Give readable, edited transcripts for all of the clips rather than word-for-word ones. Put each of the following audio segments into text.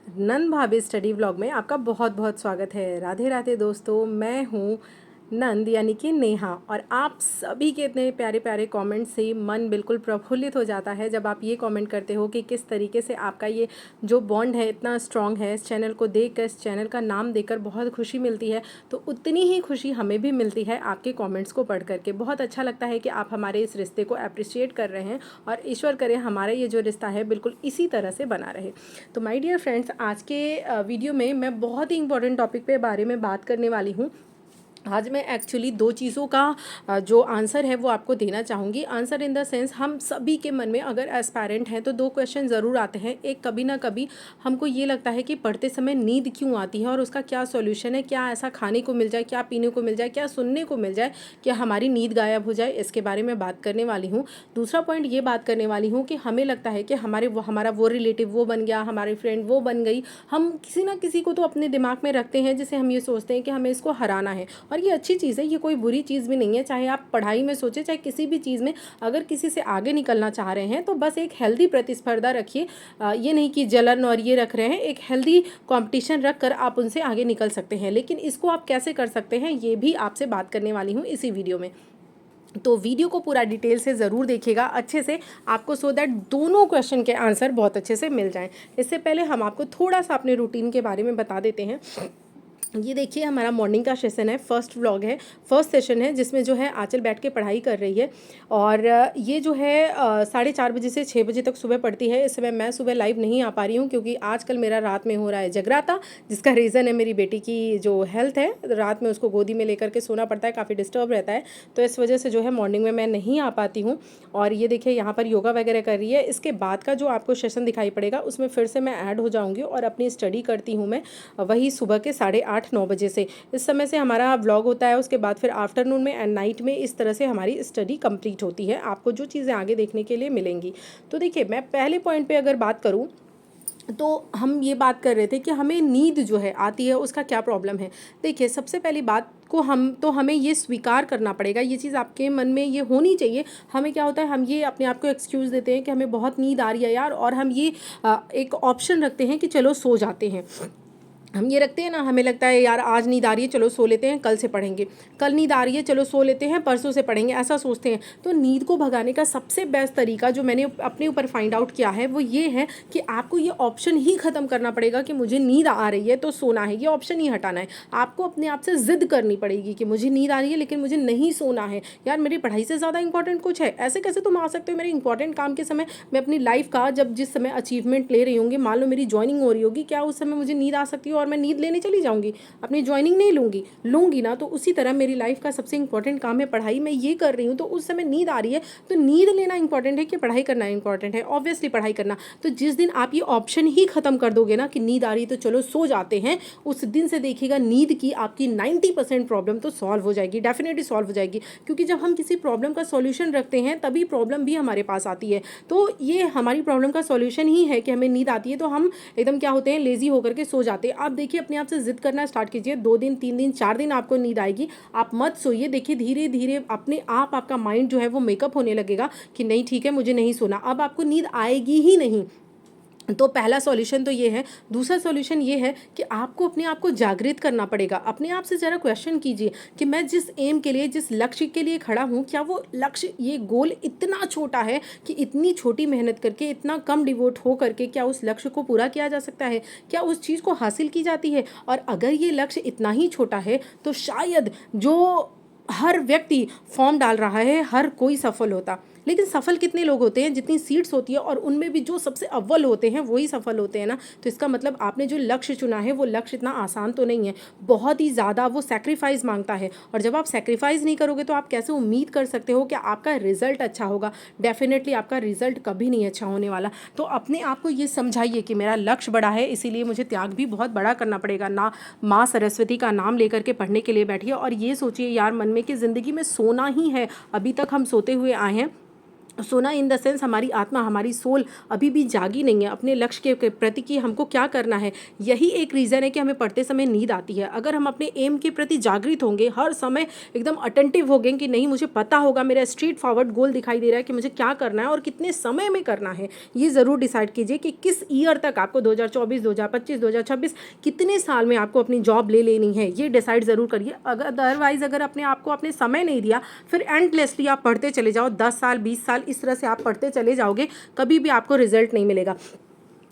नंद भाभी study vlog में आपका बहुत बहुत स्वागत है। राधे राधे दोस्तों, मैं हूँ नंद यानी कि नेहा। और आप सभी के इतने प्यारे प्यारे कमेंट से मन बिल्कुल प्रफुल्लित हो जाता है जब आप ये कमेंट करते हो कि किस तरीके से आपका ये जो बॉन्ड है इतना स्ट्रांग है। इस चैनल को देखकर, इस चैनल का नाम देखकर बहुत खुशी मिलती है। तो उतनी ही खुशी हमें भी मिलती है आपके कमेंट्स को पढ़ करके। बहुत अच्छा लगता है कि आप हमारे इस रिश्ते को अप्रिशिएट कर रहे हैं और ईश्वर करे हमारा ये जो रिश्ता है बिल्कुल इसी तरह से बना रहे। तो माय डियर फ्रेंड्स, आज के वीडियो में मैं बहुत ही इंपॉर्टेंट टॉपिक पे बारे में बात करने वाली हूँ। आज मैं एक्चुअली दो चीज़ों का जो आंसर है वो आपको देना चाहूँगी। आंसर इन द सेंस, हम सभी के मन में अगर एस्पायरेंट हैं तो दो क्वेश्चन ज़रूर आते हैं। एक, कभी ना कभी हमको ये लगता है कि पढ़ते समय नींद क्यों आती है और उसका क्या सॉल्यूशन है। क्या ऐसा खाने को मिल जाए, क्या पीने को मिल जाए, क्या सुनने को मिल जाए, क्या हमारी नींद गायब हो जाए, इसके बारे में बात करने वाली हूँ। दूसरा पॉइंट ये बात करने वाली हूँ कि हमें लगता है कि हमारा वो रिलेटिव वो बन गया, हमारी फ्रेंड वो बन गई। हम किसी ना किसी को तो अपने दिमाग में रखते हैं जिसे हम ये सोचते हैं कि हमें इसको हराना है। और ये अच्छी चीज़ है, ये कोई बुरी चीज़ भी नहीं है। चाहे आप पढ़ाई में सोचें, चाहे किसी भी चीज़ में अगर किसी से आगे निकलना चाह रहे हैं तो बस एक हेल्दी प्रतिस्पर्धा रखिए। ये नहीं कि जलन और ये रख रहे हैं, एक हेल्दी कंपटीशन रख कर आप उनसे आगे निकल सकते हैं। लेकिन इसको आप कैसे कर सकते हैं ये भी आपसे बात करने वाली हूँ इसी वीडियो में। तो वीडियो को पूरा डिटेल से ज़रूर देखिएगा अच्छे से, आपको सो दैट दोनों क्वेश्चन के आंसर बहुत अच्छे से मिल जाएं। इससे पहले हम आपको थोड़ा सा अपने रूटीन के बारे में बता देते हैं। ये देखिए, हमारा मॉर्निंग का सेशन है, फर्स्ट व्लॉग है, फर्स्ट सेशन है जिसमें जो है आंचल बैठ के पढ़ाई कर रही है। और ये जो है 4:30 बजे से 6 बजे तक सुबह पढ़ती है। इस समय मैं सुबह लाइव नहीं आ पा रही हूँ क्योंकि आजकल मेरा रात में हो रहा है जगराता, जिसका रीज़न है मेरी बेटी की जो हेल्थ है। रात में उसको गोदी में लेकर के सोना पड़ता है, काफ़ी डिस्टर्ब रहता है, तो इस वजह से जो है मॉर्निंग में मैं नहीं आ पाती हूँ। और ये देखिए यहाँ पर योगा वगैरह कर रही है। इसके बाद का जो आपको सेशन दिखाई पड़ेगा उसमें फिर से मैं ऐड हो जाऊँगी और अपनी स्टडी करती हूँ मैं, वही सुबह के 8:30-9 बजे से। इस समय से हमारा व्लॉग होता है, उसके बाद फिर आफ्टरनून में एंड नाइट में इस तरह से हमारी स्टडी कंप्लीट होती है। आपको जो चीज़ें आगे देखने के लिए मिलेंगी। तो देखिए, मैं पहले पॉइंट पे अगर बात करूँ तो हम ये बात कर रहे थे कि हमें नींद जो है आती है, उसका क्या प्रॉब्लम है। देखिए, सबसे पहली बात को हमें ये स्वीकार करना पड़ेगा, ये चीज़ आपके मन में ये होनी चाहिए। हमें क्या होता है, हम ये अपने आप को एक्सक्यूज़ देते हैं कि हमें बहुत नींद आ रही है यार, और हम ये एक ऑप्शन रखते हैं कि चलो सो जाते हैं। हम ये रखते हैं ना, हमें लगता है यार आज नींद आ रही है, चलो सो लेते हैं, कल से पढ़ेंगे। कल नींद आ रही है, चलो सो लेते हैं, परसों से पढ़ेंगे, ऐसा सोचते हैं। तो नींद को भगाने का सबसे बेस्ट तरीका जो मैंने अपने ऊपर फाइंड आउट किया है वो ये है कि आपको ये ऑप्शन ही ख़त्म करना पड़ेगा कि मुझे नींद आ रही है तो सोना है। ये ऑप्शन ही हटाना है। आपको अपने आप से ज़िद करनी पड़ेगी कि मुझे नींद आ रही है लेकिन मुझे नहीं सोना है। यार, मेरी पढ़ाई से ज़्यादा इंपॉर्टेंट कुछ है? ऐसे कैसे तुम आ सकते हो मेरे इंपॉर्टेंट काम के समय? मैं अपनी लाइफ का जिस समय अचीवमेंट ले रही होंगी, मान लो मेरी ज्वाइनिंग हो रही होगी, क्या उस समय मुझे नींद आ सकती है और मैं नींद लेने चली जाऊंगी? अपनी ज्वाइनिंग नहीं लूंगी ना। तो उसी तरह मेरी लाइफ का सबसे इंपॉर्टेंट काम है पढ़ाई, मैं ये कर रही हूँ, तो उस समय नींद आ रही है। तो नींद लेना इंपॉर्टेंट है कि पढ़ाई करना इंपॉर्टेंट है? ऑब्वियसली पढ़ाई करना। तो जिस दिन आप ये ऑप्शन ही खत्म कर दोगे ना कि नींद आ रही है तो चलो सो जाते हैं, उस दिन से देखिएगा नींद की आपकी 90% प्रॉब्लम तो सॉल्व हो जाएगी, डेफिनेटली सॉल्व हो जाएगी। क्योंकि जब हम किसी प्रॉब्लम का सॉल्यूशन रखते हैं तभी प्रॉब्लम भी हमारे पास आती है। तो ये हमारी प्रॉब्लम का सॉल्यूशन ही है कि हमें नींद आती है, तो हम एकदम क्या होते हैं, लेजी होकर के सो जाते हैं। आप देखिए, अपने आप से जिद करना स्टार्ट कीजिए। 2 दिन, 3 दिन, 4 दिन आपको नींद आएगी, आप मत सोइए। देखिए, धीरे धीरे अपने आप आपका माइंड जो है वो मेकअप होने लगेगा कि नहीं ठीक है, मुझे नहीं सोना। अब आपको नींद आएगी ही नहीं। तो पहला सॉल्यूशन तो ये है। दूसरा सॉल्यूशन ये है कि आपको अपने आप को जागृत करना पड़ेगा। अपने आप से ज़रा क्वेश्चन कीजिए कि मैं जिस एम के लिए, जिस लक्ष्य के लिए खड़ा हूँ, क्या वो लक्ष्य, ये गोल इतना छोटा है कि इतनी छोटी मेहनत करके, इतना कम डिवोट हो करके क्या उस लक्ष्य को पूरा किया जा सकता है? क्या उस चीज़ को हासिल की जाती है? और अगर ये लक्ष्य इतना ही छोटा है तो शायद जो हर व्यक्ति फॉर्म डाल रहा है, हर कोई सफल होता। लेकिन सफल कितने लोग होते हैं? जितनी सीट्स होती है और उनमें भी जो सबसे अव्वल होते हैं वही सफल होते हैं ना। तो इसका मतलब आपने जो लक्ष्य चुना है वो लक्ष्य इतना आसान तो नहीं है, बहुत ही ज़्यादा वो सेक्रीफाइस मांगता है। और जब आप सेक्रीफाइस नहीं करोगे तो आप कैसे उम्मीद कर सकते हो कि आपका रिजल्ट अच्छा होगा? डेफिनेटली आपका रिजल्ट कभी नहीं अच्छा होने वाला। तो अपने आप को ये समझाइए कि मेरा लक्ष्य बड़ा है, इसीलिए मुझे त्याग भी बहुत बड़ा करना पड़ेगा ना। माँ सरस्वती का नाम लेकर के पढ़ने के लिए बैठिए और ये सोचिए यार मन में कि ज़िंदगी में सोना ही है। अभी तक हम सोते हुए आए हैं, सोना इन द सेंस हमारी आत्मा, हमारी सोल अभी भी जागी नहीं है अपने लक्ष्य के प्रति कि हमको क्या करना है। यही एक रीज़न है कि हमें पढ़ते समय नींद आती है। अगर हम अपने एम के प्रति जागृत होंगे, हर समय एकदम अटेंटिव होंगे कि नहीं मुझे पता होगा, मेरा स्ट्रेट फॉरवर्ड गोल दिखाई दे रहा है कि मुझे क्या करना है और कितने समय में करना है, ये ज़रूर डिसाइड कीजिए कि किस ईयर तक आपको 2024, 2025, 2026 कितने साल में आपको अपनी जॉब ले लेनी है, ये डिसाइड ज़रूर करिए। अगर अदरवाइज़ अगर अपने आपको आपने समय नहीं दिया, फिर एंडलेसली आप पढ़ते चले जाओ, 10 साल 20 साल इस तरह से आप पढ़ते चले जाओगे, कभी भी आपको रिजल्ट नहीं मिलेगा।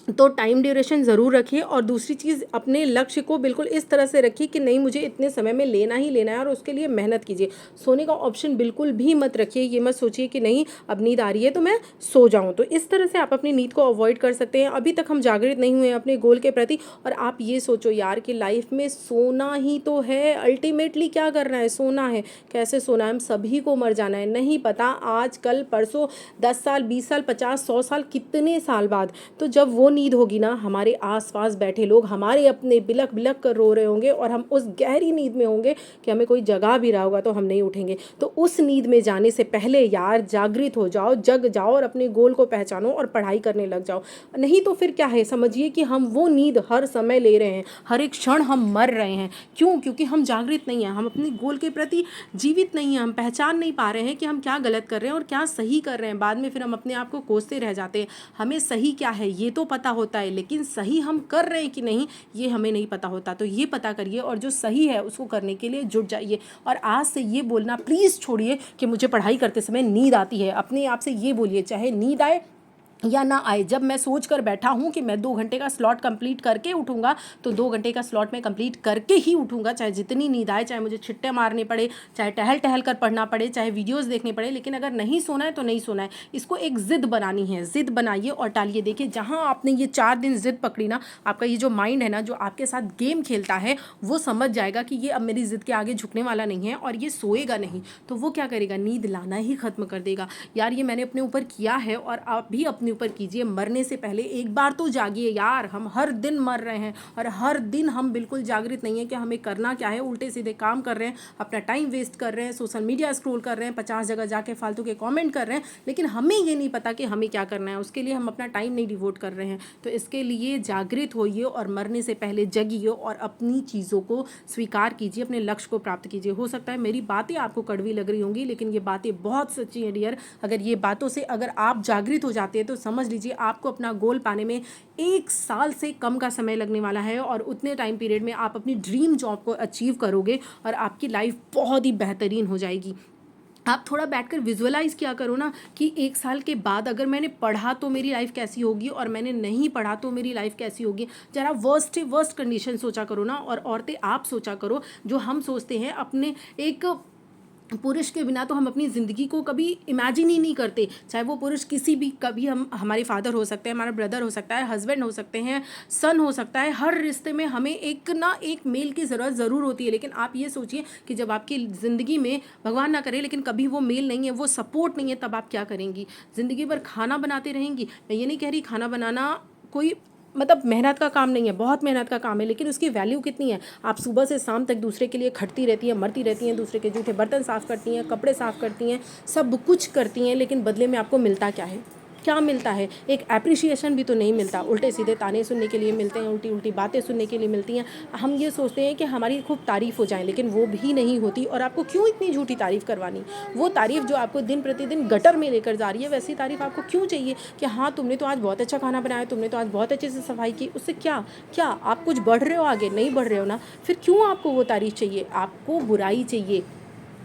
तो टाइम ड्यूरेशन ज़रूर रखिए। और दूसरी चीज़, अपने लक्ष्य को बिल्कुल इस तरह से रखिए कि नहीं मुझे इतने समय में लेना ही लेना है, और उसके लिए मेहनत कीजिए। सोने का ऑप्शन बिल्कुल भी मत रखिए, ये मत सोचिए कि नहीं अब नींद आ रही है तो मैं सो जाऊं। तो इस तरह से आप अपनी नींद को अवॉइड कर सकते हैं। अभी तक हम जागृत नहीं हुए हैं अपने गोल के प्रति, और आप ये सोचो यार कि लाइफ में सोना ही तो है, अल्टीमेटली क्या करना है, सोना है। कैसे सोना है, हम सभी को मर जाना है, नहीं पता आज कल परसों, 10 साल 20 साल 50 100 साल कितने साल बाद। तो जब वो नींद होगी ना, हमारे आसपास बैठे लोग हमारे अपने बिलक बिलक कर रो रहे होंगे, और हम उस गहरी नींद में होंगे कि हमें कोई जगा भी रहा होगा तो हम नहीं उठेंगे। तो उस नींद में जाने से पहले यार जागृत हो जाओ, जग जाओ और अपने गोल को पहचानो और पढ़ाई करने लग जाओ। नहीं तो फिर क्या है, समझिए कि हम वो नींद हर समय ले रहे हैं, हर एक क्षण हम मर रहे हैं। क्यों? क्योंकि हम जागृत नहीं हैं, हम अपने गोल के प्रति जीवित नहीं हैं, हम पहचान नहीं पा रहे हैं कि हम क्या गलत कर रहे हैं और क्या सही कर रहे हैं। बाद में फिर हम अपने आप को कोसते रह जाते हैं। हमें सही क्या है ये तो पता होता है, लेकिन सही हम कर रहे हैं कि नहीं ये हमें नहीं पता होता। तो ये पता करिए और जो सही है उसको करने के लिए जुट जाइए। और आज से ये बोलना प्लीज़ छोड़िए कि मुझे पढ़ाई करते समय नींद आती है। अपने आप से ये बोलिए, चाहे नींद आए या ना आए, जब मैं सोच कर बैठा हूँ कि मैं 2 घंटे का स्लॉट कंप्लीट करके उठूँगा, तो 2 घंटे का स्लॉट मैं कंप्लीट करके ही उठूँगा, चाहे जितनी नींद आए, चाहे मुझे छिट्टे मारने पड़े, चाहे टहल टहल कर पढ़ना पड़े, चाहे वीडियोज़ देखने पड़े। लेकिन अगर नहीं सोना है तो नहीं सोना है। इसको एक ज़िद बनानी है, ज़िद बनाइए और टालिए। देखिए जहाँ आपने ये 4 दिन ज़िद पकड़ी ना, आपका ये जो माइंड है ना, जो आपके साथ गेम खेलता है, वो समझ जाएगा कि ये अब मेरी ज़िद के आगे झुकने वाला नहीं है और ये सोएगा नहीं। तो वो क्या करेगा, नींद लाना ही ख़त्म कर देगा। यार ये मैंने अपने ऊपर किया है और आप भी अपने ऊपर कीजिए। मरने से पहले एक बार तो जागिए यार। हम हर दिन मर रहे हैं और हर दिन हम बिल्कुल जागृत नहीं है कि हमें करना क्या है। उल्टे सीधे काम कर रहे हैं, अपना टाइम वेस्ट कर रहे हैं, सोशल मीडिया स्क्रॉल कर रहे हैं, 50 जगह जाके फालतू के कमेंट कर रहे हैं, लेकिन हमें ये नहीं पता कि हमें क्या करना है। उसके लिए हम अपना टाइम नहीं डिवोट कर रहे हैं। तो इसके लिए जागृत होइए और मरने से पहले जगिए और अपनी चीज़ों को स्वीकार कीजिए, अपने लक्ष्य को प्राप्त कीजिए। हो सकता है मेरी बातें आपको कड़वी लग रही होंगी, लेकिन ये बातें बहुत सच्ची हैं डियर। अगर ये बातों से अगर आप जागृत हो जाते हैं तो समझ लीजिए आपको अपना गोल पाने में 1 साल से कम का समय लगने वाला है, और उतने टाइम पीरियड में आप अपनी ड्रीम जॉब को अचीव करोगे और आपकी लाइफ बहुत ही बेहतरीन हो जाएगी। आप थोड़ा बैठकर विजुअलाइज़ किया करो ना कि 1 साल के बाद अगर मैंने पढ़ा तो मेरी लाइफ कैसी होगी और मैंने नहीं पढ़ा तो मेरी लाइफ कैसी होगी। ज़रा वर्स्ट से वर्स्ट कंडीशन सोचा करो ना। और औरतें आप सोचा करो, जो हम सोचते हैं अपने एक पुरुष के बिना तो हम अपनी ज़िंदगी को कभी इमेजिन ही नहीं करते। चाहे वो पुरुष किसी भी, कभी हम हमारे फादर हो सकते हैं, हमारा ब्रदर हो सकता है, हस्बैंड हो सकते हैं, सन हो सकता है। हर रिश्ते में हमें एक ना एक मेल की ज़रूरत ज़रूर होती है। लेकिन आप ये सोचिए कि जब आपकी ज़िंदगी में भगवान ना करे लेकिन कभी वो मेल नहीं है, वो सपोर्ट नहीं है, तब आप क्या करेंगी? ज़िंदगी भर खाना बनाते रहेंगी। मैं ये नहीं कह रही खाना बनाना कोई मतलब मेहनत का काम नहीं है, बहुत मेहनत का काम है, लेकिन उसकी वैल्यू कितनी है। आप सुबह से शाम तक दूसरे के लिए खटती रहती हैं, मरती रहती हैं, दूसरे के जूठे बर्तन साफ़ करती हैं, कपड़े साफ़ करती हैं, सब कुछ करती हैं, लेकिन बदले में आपको मिलता क्या है? क्या मिलता है? एक एप्रिसिएशन भी तो नहीं मिलता। उल्टे सीधे ताने सुनने के लिए मिलते हैं, उल्टी उल्टी बातें सुनने के लिए मिलती हैं। हम ये सोचते हैं कि हमारी खूब तारीफ़ हो जाए, लेकिन वो भी नहीं होती। और आपको क्यों इतनी झूठी तारीफ़ करवानी? वो तारीफ़ जो आपको दिन प्रतिदिन गटर में लेकर जा रही है, वैसी तारीफ़ आपको क्यों चाहिए कि हाँ तुमने तो आज बहुत अच्छा खाना बनाया, तुमने तो आज बहुत अच्छे से सफाई की। उससे क्या क्या आप कुछ बढ़ रहे हो आगे? नहीं बढ़ रहे हो ना। फिर क्यों आपको वो तारीफ़ चाहिए? आपको बुराई चाहिए।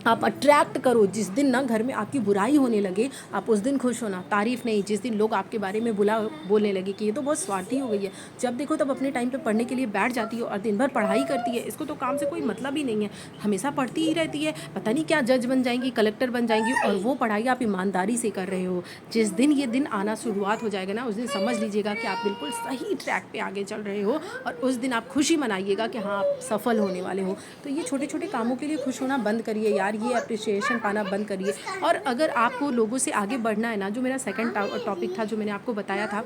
आप अट्रैक्ट करो। जिस दिन ना घर में आपकी बुराई होने लगे, आप उस दिन खुश होना, तारीफ़ नहीं। जिस दिन लोग आपके बारे में बुला बोलने लगे कि ये तो बहुत स्वार्थी हो गई है, जब देखो तब अपने टाइम पे पढ़ने के लिए बैठ जाती है और दिन भर पढ़ाई करती है, इसको तो काम से कोई मतलब ही नहीं है, हमेशा पढ़ती ही रहती है, पता नहीं क्या जज बन जाएंगी, कलेक्टर बन जाएंगी, और वो पढ़ाई आप ईमानदारी से कर रहे हो। जिस दिन ये दिन आना शुरुआत हो जाएगा ना, उस दिन समझ लीजिएगा कि आप बिल्कुल सही ट्रैक पर आगे चल रहे हो, और उस दिन आप खुशी मनाइएगा कि हाँ आप सफल होने वाले हो। तो ये छोटे छोटे कामों के लिए खुश होना बंद करिए यार, ये अप्रिसिएशन पाना बंद करिए। और अगर आपको लोगों से आगे बढ़ना है ना, जो मेरा सेकंड टॉपिक था जो मैंने आपको बताया था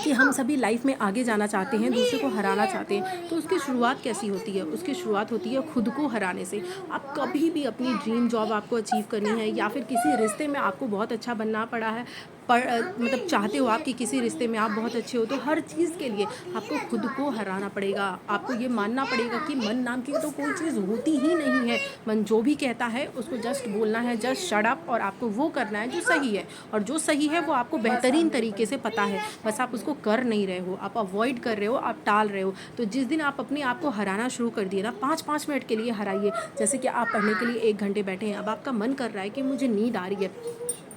कि हम सभी लाइफ में आगे जाना चाहते हैं, दूसरे को हराना चाहते हैं, तो उसकी शुरुआत कैसी होती है? उसकी शुरुआत होती है खुद को हराने से। आप कभी भी अपनी ड्रीम जॉब आपको अचीव करनी है, या फिर किसी रिश्ते में आपको बहुत अच्छा बनना पड़ा है, मतलब चाहते हो आप कि किसी रिश्ते में आप बहुत अच्छे हो, तो हर चीज़ के लिए आपको खुद को हराना पड़ेगा। आपको ये मानना पड़ेगा कि मन नाम की तो कोई चीज़ होती ही नहीं है। मन जो भी कहता है उसको जस्ट बोलना है, जस्ट शट अप, और आपको वो करना है जो सही है, और जो सही है वो आपको बेहतरीन तरीके से पता है, बस आप उसको कर नहीं रहे हो, आप अवॉइड कर रहे हो, आप टाल रहे हो। तो जिस दिन आप अपने आप को हराना शुरू कर दिए ना, 5-5 मिनट के लिए हराइए। जैसे कि आप पढ़ने के लिए 1 घंटे बैठे हैं, अब आपका मन कर रहा है कि मुझे नींद आ रही है,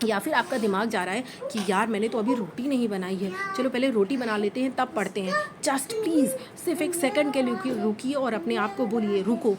या फिर आपका दिमाग जा रहा है कि यार मैंने तो अभी रोटी नहीं बनाई है, चलो पहले रोटी बना लेते हैं तब पढ़ते हैं। जस्ट प्लीज़ सिर्फ 1 सेकंड के लिए रुकिए और अपने आप को बोलिए रुको,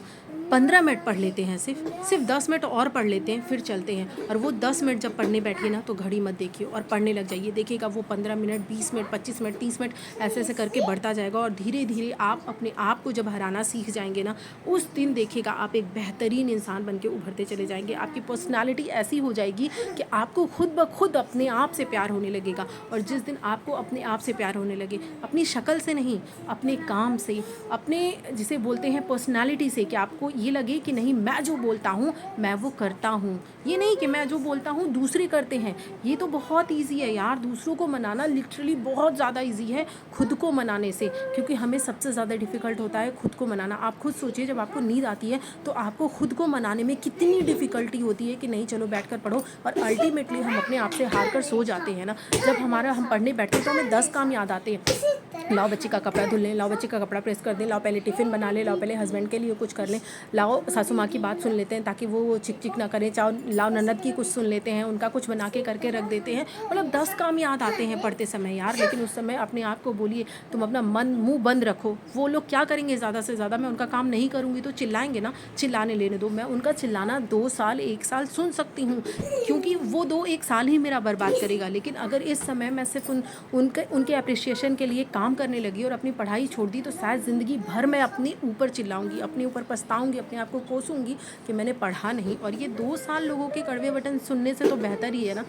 15 मिनट पढ़ लेते हैं, सिर्फ 10 मिनट और पढ़ लेते हैं, फिर चलते हैं। और वो 10 मिनट जब पढ़ने बैठिए ना, तो घड़ी मत देखिए और पढ़ने लग जाइए। देखिएगा वो 15 मिनट, 20 मिनट, 25 मिनट, 30 मिनट ऐसे ऐसे करके बढ़ता जाएगा, और धीरे धीरे आप अपने आप को जब हराना सीख जाएंगे ना, उस दिन देखिएगा आप एक बेहतरीन इंसान बन के उभरते चले जाएंगे। आपकी पर्सनालिटी ऐसी हो जाएगी कि आपको खुद ब खुद अपने आप से प्यार होने लगेगा। और जिस दिन आपको अपने आप से प्यार होने लगे, अपनी शक्ल से नहीं, अपने काम से, अपने जिसे बोलते हैं पर्सनालिटी से, कि आपको ये लगे कि नहीं मैं जो बोलता हूँ मैं वो करता हूँ, ये नहीं कि मैं जो बोलता हूँ दूसरे करते हैं। ये तो बहुत ईजी है यार, दूसरों को मनाना लिटरली बहुत ज़्यादा ईजी है खुद को मनाने से, क्योंकि हमें सबसे ज़्यादा डिफ़िकल्ट होता है खुद को मनाना। आप खुद सोचिए, जब आपको नींद आती है तो आपको खुद को मनाने में कितनी डिफ़िकल्टी होती है कि नहीं चलो बैठ कर पढ़ो, और अल्टीमेटली हम अपने आप से हार कर सो जाते हैं ना। जब हम पढ़ने बैठते हैं तो हमें 10 काम याद आते हैं। लाओ बच्चे का कपड़ा धुल लें, लाओ बच्चे का कपड़ा प्रेस कर दें, लाओ पहले टिफ़िन बना लें, लाओ पहले हस्बैंड के लिए कुछ कर लें, लाओ सासू माँ की बात सुन लेते हैं ताकि वो चिक चिक ना करें, चाहो लाओ ननद की कुछ सुन लेते हैं, उनका कुछ बना के करके रख देते हैं। मतलब 10 काम याद आते हैं पढ़ते समय यार, लेकिन उस समय अपने आप को बोलिए तुम अपना मुँह बंद रखो। वो लोग क्या करेंगे ज़्यादा से ज़्यादा, मैं उनका काम नहीं करूँगी तो चिल्लाएंगे ना, चिल्लाने लेने दो। मैं उनका चिल्लाना 2 साल 1 साल सुन सकती हूँ, क्योंकि वो 2-1 साल ही मेरा बर्बाद करेगा। लेकिन अगर इस समय मैं सिर्फ उनके अप्रिसिएशन के लिए काम करने लगी और अपनी पढ़ाई छोड़ दी, तो शायद ज़िंदगी भर मैं अपने ऊपर चिल्लाऊंगी, अपने ऊपर पछताऊंगी, अपने आप को कोसूंगी कि मैंने पढ़ा नहीं। और ये 2 साल लोगों के कड़वे बटन सुनने से तो बेहतर ही है ना।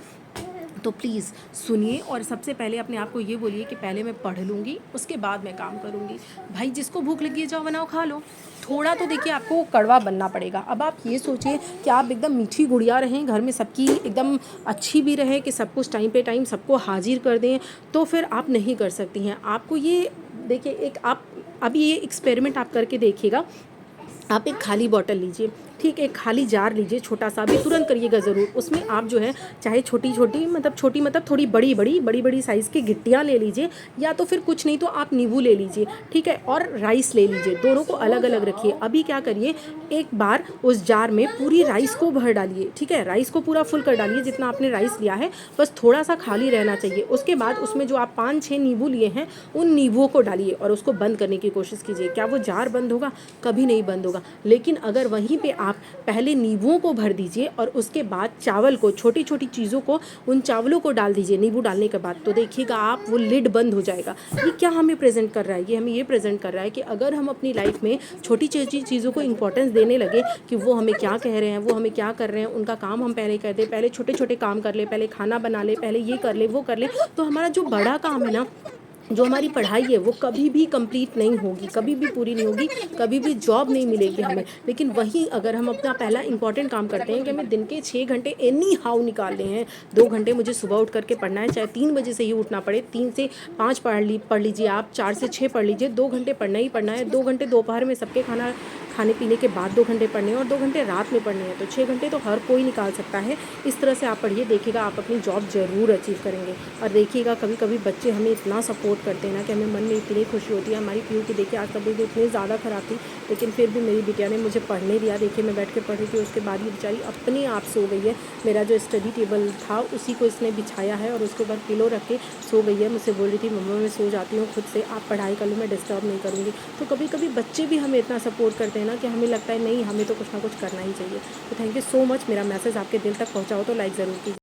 तो प्लीज़ सुनिए, और सबसे पहले अपने आप को ये बोलिए कि पहले मैं पढ़ लूँगी, उसके बाद मैं काम करूँगी। भाई जिसको भूख लगी है जाओ बनाओ खा लो। थोड़ा तो देखिए आपको कड़वा बनना पड़ेगा। अब आप ये सोचिए कि आप एकदम मीठी गुड़िया रहें, घर में सबकी एकदम अच्छी भी रहे, कि सब कुछ टाइम पे टाइम सबको हाजिर कर दें, तो फिर आप नहीं कर सकती हैं। आपको ये देखिए, एक आप अभी ये एक्सपेरिमेंट आप करके देखिएगा। आप एक खाली बॉटल लीजिए, ठीक, एक खाली जार लीजिए छोटा सा, भी तुरंत करिएगा ज़रूर। उसमें आप जो है चाहे छोटी मतलब थोड़ी बड़ी साइज़ की गिट्टियाँ ले लीजिए, या तो फिर कुछ नहीं तो आप नींबू ले लीजिए, ठीक है, और राइस ले लीजिए। दोनों को अलग अलग रखिए। अभी क्या करिए, एक बार उस जार में पूरी राइस को भर डालिए, ठीक है, राइस को पूरा फुल कर डालिए जितना आपने राइस लिया है, बस थोड़ा सा खाली रहना चाहिए। उसके बाद उसमें जो आप 5-6 नींबू लिए हैं, उन नींबुओं को डालिए और उसको बंद करने की कोशिश कीजिए। क्या वो जार बंद होगा? कभी नहीं बंद होगा। लेकिन अगर वहीं पे आप पहले नींबुओं को भर दीजिए और उसके बाद चावल को, छोटी छोटी चीज़ों को, उन चावलों को डाल दीजिए नींबू डालने के बाद, तो देखिएगा आप वो लिड बंद हो जाएगा। ये क्या हमें प्रेजेंट कर रहा है? ये हमें ये प्रेजेंट कर रहा है कि अगर हम अपनी लाइफ में छोटी छोटी चीज़ों को इंपॉर्टेंस देने लगे, कि वो हमें क्या कह रहे हैं, वो हमें क्या कर रहे हैं, उनका काम हम पहले कर दें, पहले छोटे छोटे काम कर ले, पहले खाना बना ले, पहले ये कर ले वो कर ले, तो हमारा जो बड़ा काम है ना, जो हमारी पढ़ाई है, वो कभी भी कंप्लीट नहीं होगी, कभी भी पूरी नहीं होगी, कभी भी जॉब नहीं मिलेगी हमें। लेकिन वहीं अगर हम अपना पहला इंपॉर्टेंट काम करते हैं कि हमें दिन के 6 घंटे एनी हाउ निकालने हैं, 2 घंटे मुझे सुबह उठ करके पढ़ना है, चाहे 3 बजे से ही उठना पड़े, 3 से 5 पढ़ लीजिए आप, 4 से 6 पढ़ लीजिए, 2 घंटे पढ़ना ही पढ़ना है। 2 घंटे दोपहर में सबके खाने पीने के बाद 2 घंटे पढ़ने हैं, और 2 घंटे रात में पढ़ने हैं, तो 6 घंटे तो हर कोई निकाल सकता है। इस तरह से आप पढ़िए, देखिएगा आप अपनी जॉब ज़रूर अचीव करेंगे। और देखिएगा कभी कभी बच्चे हमें इतना सपोर्ट करते हैं ना कि हमें मन में इतनी खुशी होती है। हमारी पीयू की देखिए आज तबीयत इतनी ज़्यादा ख़राब थी, लेकिन फिर भी मेरी बिटिया ने मुझे पढ़ने दिया। देखिए मैं बैठ के पढ़ रही थी, उसके बाद ये बेचारी अपने आप सो गई है। मेरा जो स्टडी टेबल था उसी को इसने बिछाया है और उसके ऊपर पिलो रख के सो गई है। मुझसे बोल रही थी मम्मा मैं सो जाती हूँ खुद से, आप पढ़ाई कर लो, मैं डिस्टर्ब नहीं करूँगी। तो कभी कभी बच्चे भी हमें इतना सपोर्ट करते हैं ना कि हमें लगता है नहीं, हमें तो कुछ ना कुछ करना ही चाहिए। तो थैंक यू सो मच। मेरा मैसेज आपके दिल तक पहुँचाओ तो लाइक ज़रूर कीजिए।